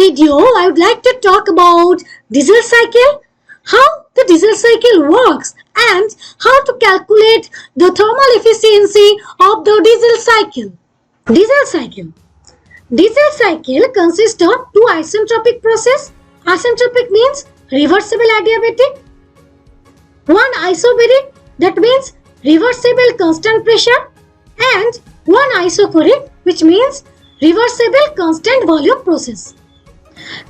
video, I would like to talk about diesel cycle, how the diesel cycle works and how to calculate the thermal efficiency of the diesel cycle. Diesel cycle. Diesel cycle consists of two isentropic process. Isentropic means reversible adiabatic. One isobaric, that means reversible constant pressure, and one isochoric, which means reversible constant volume process.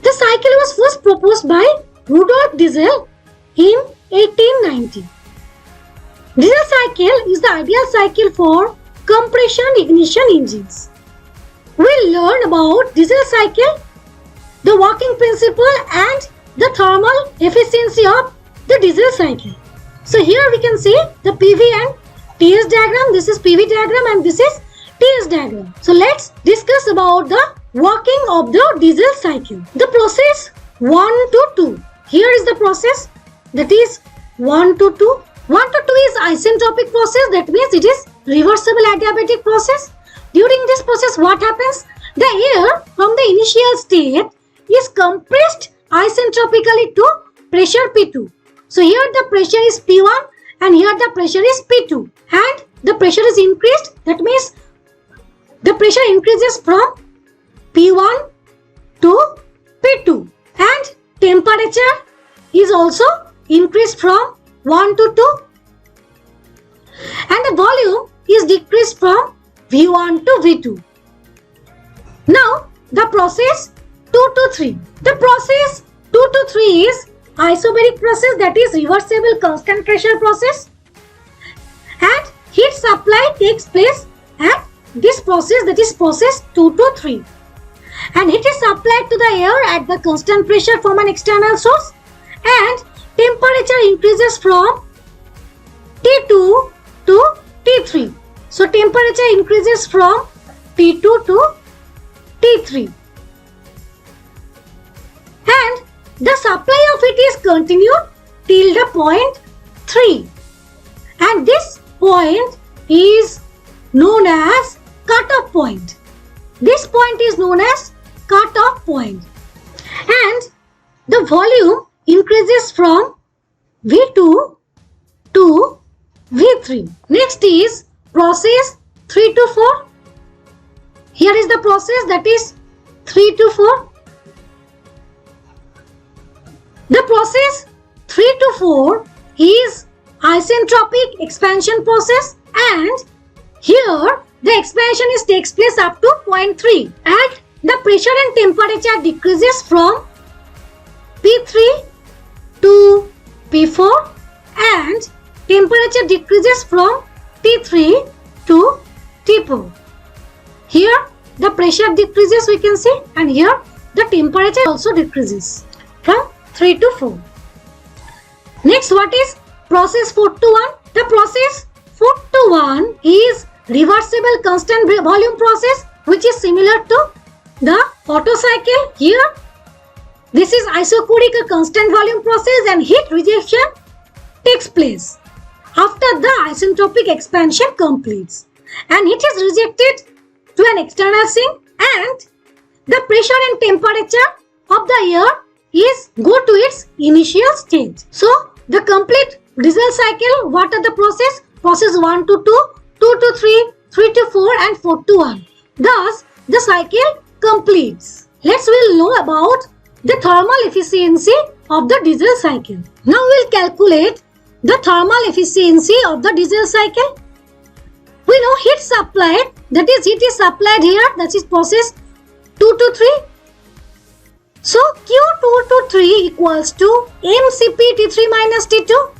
The cycle was first proposed by Rudolf Diesel in 1890. Diesel cycle is the ideal cycle for compression ignition engines. We'll learn about diesel cycle, the working principle and the thermal efficiency of the diesel cycle. So here we can see the PV and TS diagram. This is PV diagram and this is TS diagram. So let's discuss about the working of the diesel cycle. The process 1 to 2. Here is the process, that is 1 to 2. 1 to 2 is isentropic process, that means it is reversible adiabatic process. During this process, what happens? The air from the initial state is compressed isentropically to pressure P2. So here the pressure is P1 and here the pressure is P2, and the pressure is increased, that means the pressure increases from P1 to P2, and temperature is also increased from 1 to 2, and the volume is decreased from V1 to V2. Now the process 2 to 3. The process 2 to 3 is isobaric process, that is reversible constant pressure process, and heat supply takes place at this process, that is process 2 to 3, and heat is supplied to the air at the constant pressure from an external source, and temperature increases from T2 to T3. So temperature increases from T2 to T3, and the supply of it is continued till the point 3, and this point is known as cutoff point. This point is known as cutoff point, and the volume increases from V2 to V3. Next is process 3 to 4. Here is the process, that is 3 to 4. The process 3 to 4 is isentropic expansion process, and here the expansion takes place up to point 3, and the pressure and temperature decreases from P3 to P4, and temperature decreases from T3 to T4. Here the pressure decreases, we can see, and here the temperature also decreases from 3 to 4. Next, what is process 4 to 1? The process 4 to 1 is reversible constant volume process, which is similar to the Otto cycle. Here this is isochoric, a constant volume process, and heat rejection takes place after the isentropic expansion completes, and heat is rejected to an external sink, and the pressure and temperature of the air go to its initial stage. So the complete diesel cycle, what are the process? Process 1 to 2, 2 to 3, 3 to 4 and 4 to 1. Thus the cycle completes. We'll know about the thermal efficiency of the diesel cycle. Now we'll calculate the thermal efficiency of the diesel cycle. We know heat supplied, that is heat is supplied here, that is process 2 to 3. So Q2 to 3 equals to mCp T3 minus T2.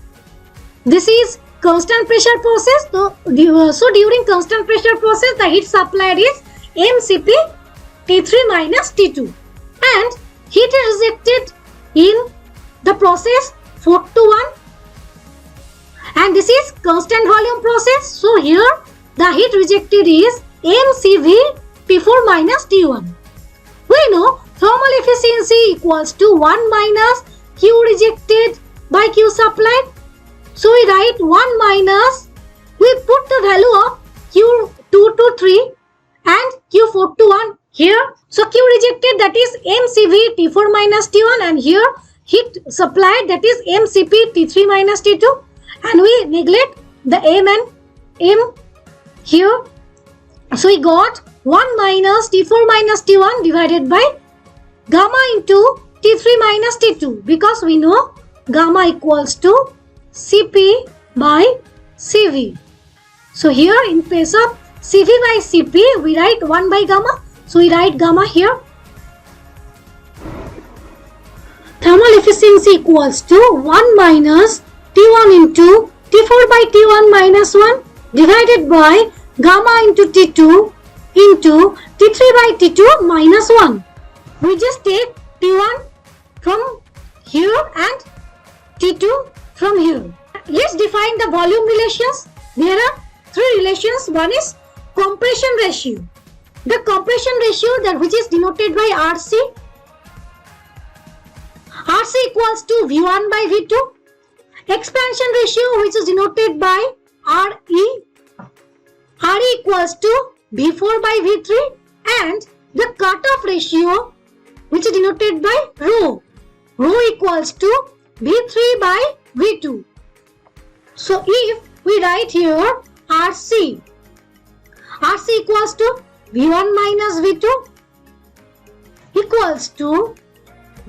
This is constant pressure process. So during constant pressure process, the heat supplied is mCp T3 minus T2, and heat is rejected in the process 4 to 1, and this is constant volume process. So here the heat rejected is mCv T4 minus T1. We know thermal efficiency equals to 1 minus Q rejected by Q supplied. So we write 1 minus, we put the value of Q2 to 3 and Q4 to 1 here. So Q rejected, that is MCV T4 minus T1, and here heat supplied, that is MCP T3 minus T2, and we neglect the M and M here. So we got 1 minus T4 minus T1 divided by gamma into T3 minus T2, because we know gamma equals to Cp by Cv. So here in place of Cv by Cp, we write 1 by gamma. So we write gamma here. Thermal efficiency equals to 1 minus T1 into T4 by T1 minus 1 divided by gamma into T2 into T3 by T2 minus 1. We just take T1 from here and T2 from here. Let's define the volume relations. There are three relations. One is compression ratio. The compression ratio, that which is denoted by RC. RC equals to V1 by V2. Expansion ratio, which is denoted by RE. RE equals to V4 by V3. And the cutoff ratio, which is denoted by rho. Rho equals to V3 by V2. So if we write here RC, RC equals to V1 minus V2 equals to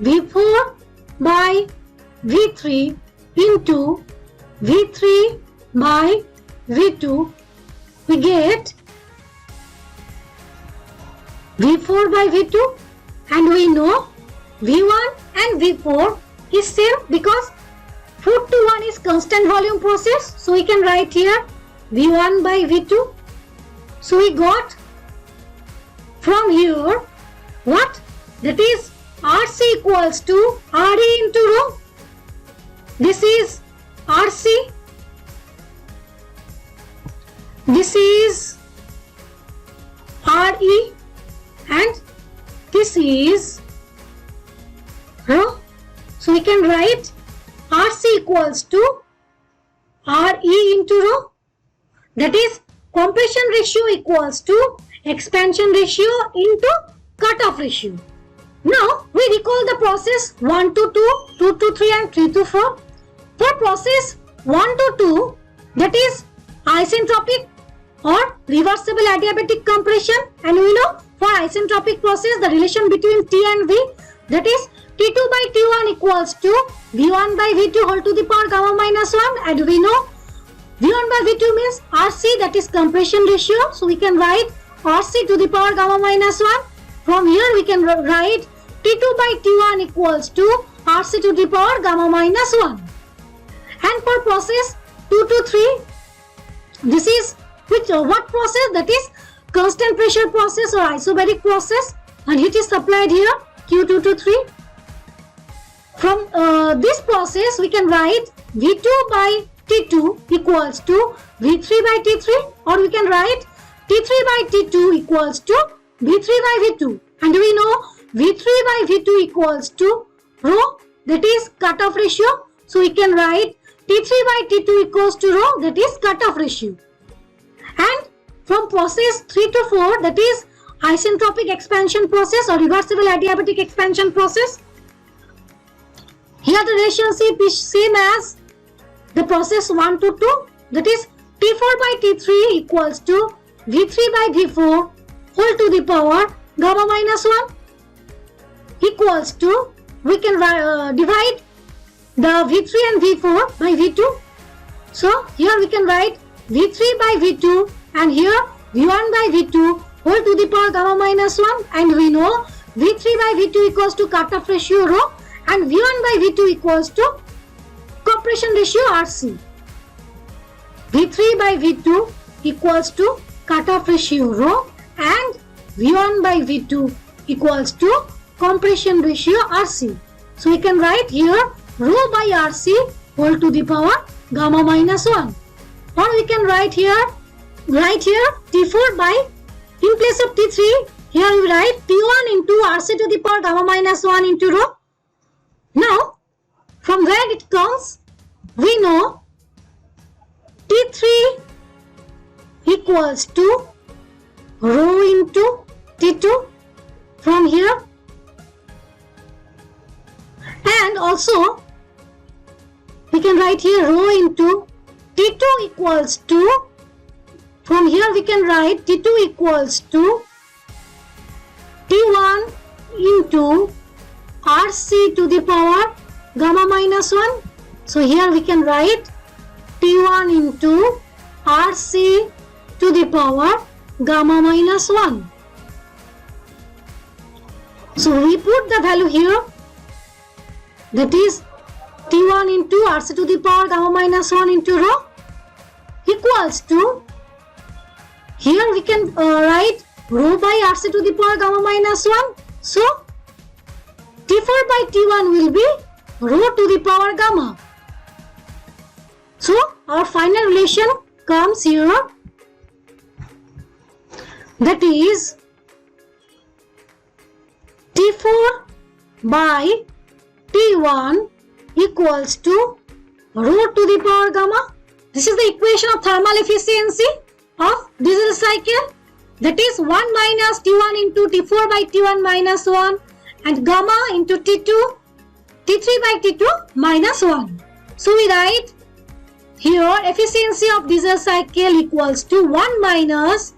V4 by V3 into V3 by V2, we get V4 by V2, and we know V1 and V4 is same because 4 to 1 is constant volume process. So we can write here V1 by V2. So we got from here what? That is RC equals to RE into rho. This is RC. This is RE. And this is rho. So we can write RC equals to RE into rho. That is compression ratio equals to expansion ratio into cutoff ratio. Now we recall the process 1 to 2, 2 to 3 and 3 to 4. For process 1 to 2, that is isentropic or reversible adiabatic compression, and we know for isentropic process the relation between T and V, that is T2 by T1 equals to V1 by V2 whole to the power gamma minus 1, and we know V1 by V2 means RC, that is compression ratio. So we can write RC to the power gamma minus 1. From here we can write T2 by T1 equals to RC to the power gamma minus 1. And for process 2 to 3, this is what process? That is constant pressure process or isobaric process, and heat is supplied here Q2 to 3. From this process we can write V2 by T2 equals to V3 by T3, or we can write T3 by T2 equals to V3 by V2, and we know V3 by V2 equals to rho, that is cutoff ratio. So we can write T3 by T2 equals to rho, that is cutoff ratio. And from process 3 to 4, that is isentropic expansion process or reversible adiabatic expansion process. Here the relationship is same as the process 1 to 2, that is T4 by T3 equals to V3 by V4 whole to the power gamma minus 1 equals to, we can divide the V3 and V4 by V2. So here we can write V3 by V2 and here V1 by V2 whole to the power gamma minus 1, and we know V3 by V2 equals to cutoff ratio rho and V1 by V2 equals to compression ratio RC. V3 by V2 equals to cutoff ratio rho and V1 by V2 equals to compression ratio RC. So we can write here rho by RC whole to the power gamma minus 1. Or we can write here T4 by, in place of T3, here we write T1 into RC to the power gamma minus 1 into rho. Now, from where it comes, we know T3 equals to rho into T2 from here. And also we can write here rho into T2 equals to, from here we can write T2 equals to T1 into RC to the power gamma minus 1. So here we can write T1 into RC to the power gamma minus 1. So we put the value here, that is T1 into RC to the power gamma minus 1 into rho equals to, here we can write rho by RC to the power gamma minus 1. So T4 by T1 will be rho to the power gamma. So our final relation comes here, that is T4 by T1 equals to rho to the power gamma. This is the equation of thermal efficiency of diesel cycle, that is 1 minus T1 into T4 by T1 minus 1 and gamma into T2, T3 by T2 minus 1. So we write here efficiency of diesel cycle equals to 1 minus,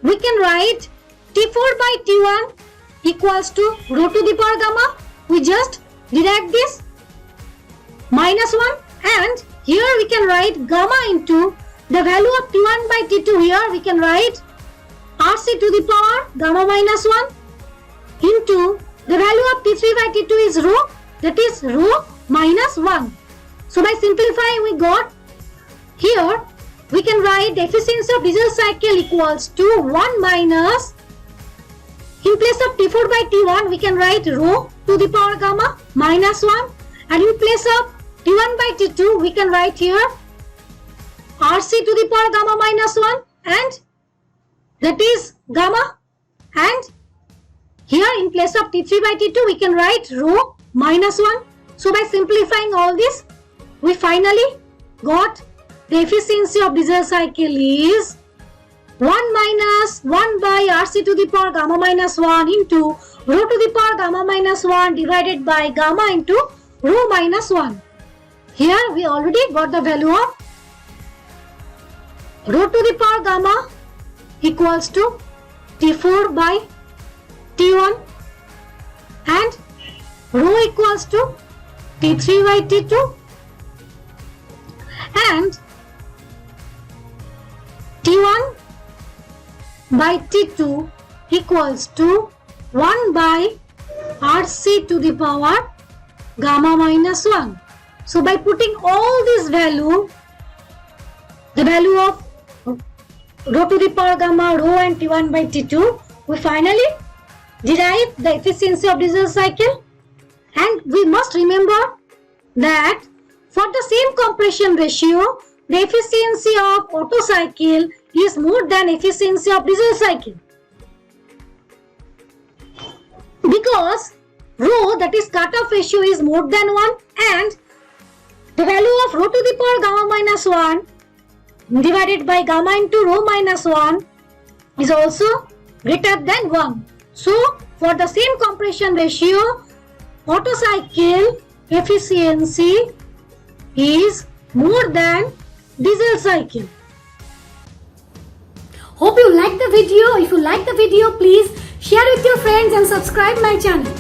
we can write T4 by T1 equals to rho to the power gamma. We just deduct this minus 1 and here we can write gamma into the value of T1 by T2, here we can write RC to the power gamma minus 1 into the value of T3 by T2 is rho, that is rho minus 1. So by simplifying we got here, we can write the efficiency of diesel cycle equals to 1 minus, in place of T4 by T1 we can write rho to the power gamma minus 1 and in place of T1 by T2 we can write here RC to the power gamma minus 1 and that is gamma, and here in place of T3 by T2 we can write rho minus 1. So by simplifying all this we finally got the efficiency of diesel cycle is 1 minus 1 by RC to the power gamma minus 1 into rho to the power gamma minus 1 divided by gamma into rho minus 1. Here we already got the value of rho to the power gamma equals to T4 by T1 and rho equals to T3 by T2 and T1 by T2 equals to 1 by RC to the power gamma minus 1. So by putting all this value, the value of rho to the power gamma, rho and T1 by T2, we finally derive the efficiency of diesel cycle. And we must remember that for the same compression ratio, the efficiency of Otto cycle is more than efficiency of diesel cycle. Because rho, that is cutoff ratio, is more than 1 and the value of rho to the power gamma minus 1 divided by gamma into rho minus 1 is also greater than 1. So for the same compression ratio, Otto cycle efficiency is more than diesel cycle. Hope you like the video. If you like the video, please share with your friends and subscribe my channel.